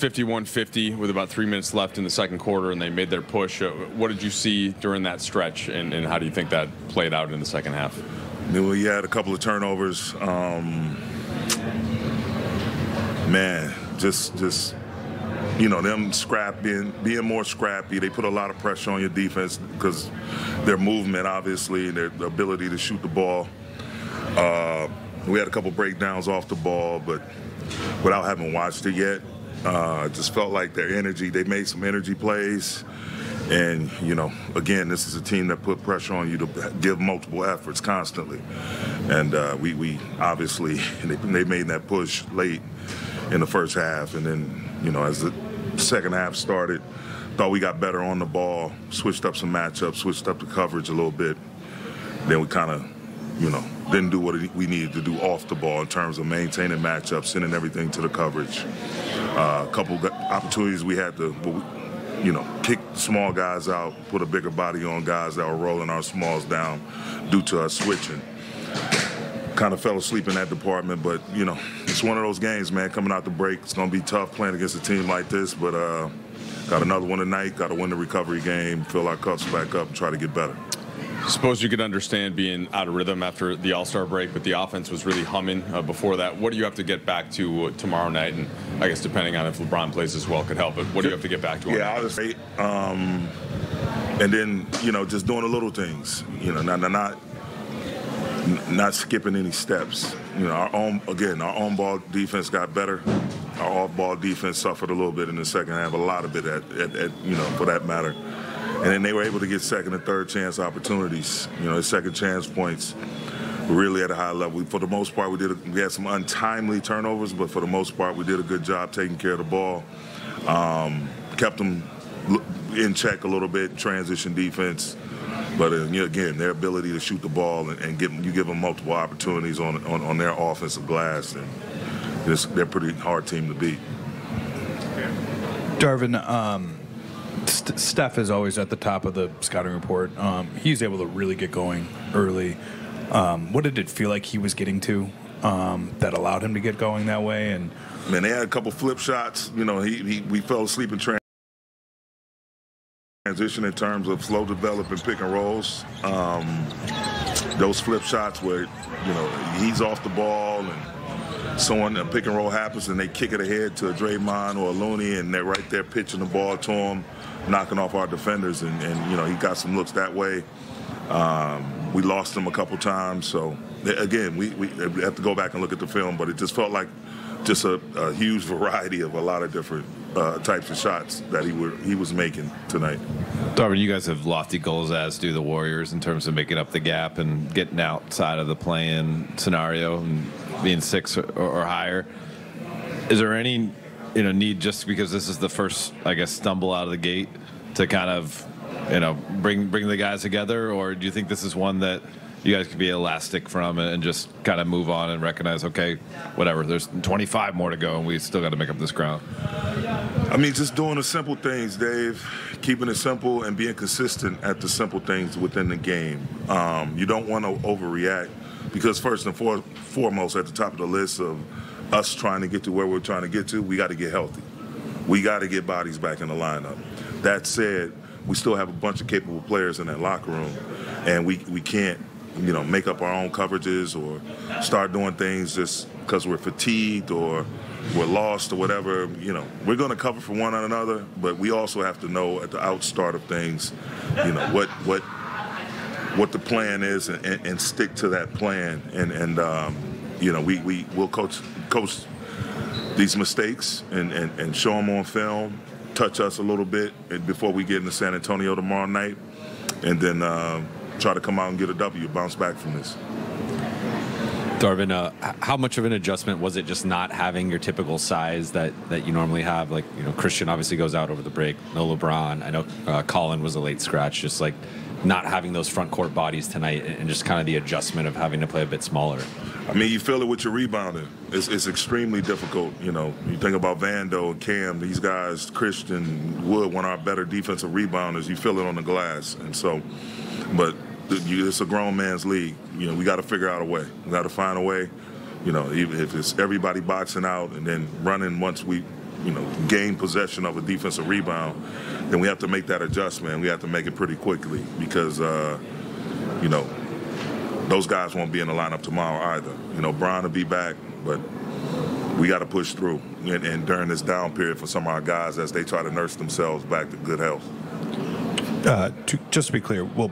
51-50 with about 3 minutes left in the second quarter, and they made their push. What did you see during that stretch, and how do you think that played out in the second half? Well, you had a couple of turnovers. Man, just them being more scrappy. They put a lot of pressure on your defense because their movement, obviously, and their ability to shoot the ball. We had a couple breakdowns off the ball, but without having watched it yet, it just felt like their energy. They made some energy plays. And, again, this is a team that put pressure on you to give multiple efforts constantly. And we obviously, they made that push late in the first half. And then, as the second half started, thought we got better on the ball, switched up some matchups, switched up the coverage a little bit. Then we kind of, didn't do what we needed to do off the ball in terms of maintaining matchups, sending everything to the coverage. A couple opportunities we had to, kick small guys out, put a bigger body on guys that were rolling our smalls down due to us switching. Kind of fell asleep in that department, but, it's one of those games, man, coming out the break. It's going to be tough playing against a team like this, but got another one tonight, got to win the recovery game, fill our cups back up, and try to get better. Suppose you could understand being out of rhythm after the All-Star break, but the offense was really humming before that. What do you have to get back to tomorrow night? And I guess depending on if LeBron plays as well could help, but what do you have to get back to? Yeah, I'll just say, and then, just doing the little things, not skipping any steps. Our on-ball defense got better. Our off-ball defense suffered a little bit in the second half, a lot of it, for that matter. And then they were able to get second and third chance opportunities. Second chance points really at a high level. For the most part, we had some untimely turnovers, but for the most part, we did a good job taking care of the ball. Kept them in check a little bit, transition defense. But again, their ability to shoot the ball and give them multiple opportunities on their offensive glass, and they're a pretty hard team to beat. Darvin, Steph is always at the top of the scouting report. He's able to really get going early. What did it feel like he was getting to that allowed him to get going that way? And man, they had a couple flip shots. We fell asleep in transition in terms of slow developing pick and rolls. Those flip shots where he's off the ball and a pick and roll happens and they kick it ahead to a Draymond or a Looney, and they're right there pitching the ball to him, knocking off our defenders, and he got some looks that way. We lost him a couple times, so again, we have to go back and look at the film, but it just felt like just a huge variety of a lot of different types of shots that he was making tonight. Darvin, you guys have lofty goals, as do the Warriors, in terms of making up the gap and getting outside of the play-in scenario and being 6 or higher. Is there any need, just because this is the first, I guess, stumble out of the gate, to kind of bring the guys together, or do you think this is one that you guys could be elastic from and just kind of move on and recognize, okay, whatever, there's 25 more to go and we still got to make up this ground? I mean, just doing the simple things, Dave, keeping it simple and being consistent at the simple things within the game. You don't want to overreact, because first and foremost, at the top of the list of us trying to get to where we're trying to get to, we got to get healthy. We got to get bodies back in the lineup. That said, we still have a bunch of capable players in that locker room, and we can't make up our own coverages or start doing things just because we're fatigued or we're lost or whatever. We're going to cover for one another, but we also have to know at the outstart of things, what the plan is and stick to that plan. And we'll coach these mistakes and show them on film, touch us a little bit before we get into San Antonio tomorrow night, and then try to come out and get a W, bounce back from this. Darvin, how much of an adjustment was it just not having your typical size that you normally have? Like, Christian obviously goes out over the break, no LeBron. I know Colin was a late scratch, just like not having those front court bodies tonight and just kind of the adjustment of having to play a bit smaller. I mean, you feel it with your rebounding. It's extremely difficult. You think about Vando and Cam, these guys, Christian, Wood, one of our better defensive rebounders. You feel it on the glass. And so, but it's a grown man's league. We got to figure out a way. We got to find a way. Even if it's everybody boxing out and then running once we gain possession of a defensive rebound, then we have to make that adjustment. We have to make it pretty quickly because, those guys won't be in the lineup tomorrow either. Bron will be back, but we got to push through. And during this down period for some of our guys as they try to nurse themselves back to good health. Just to be clear, will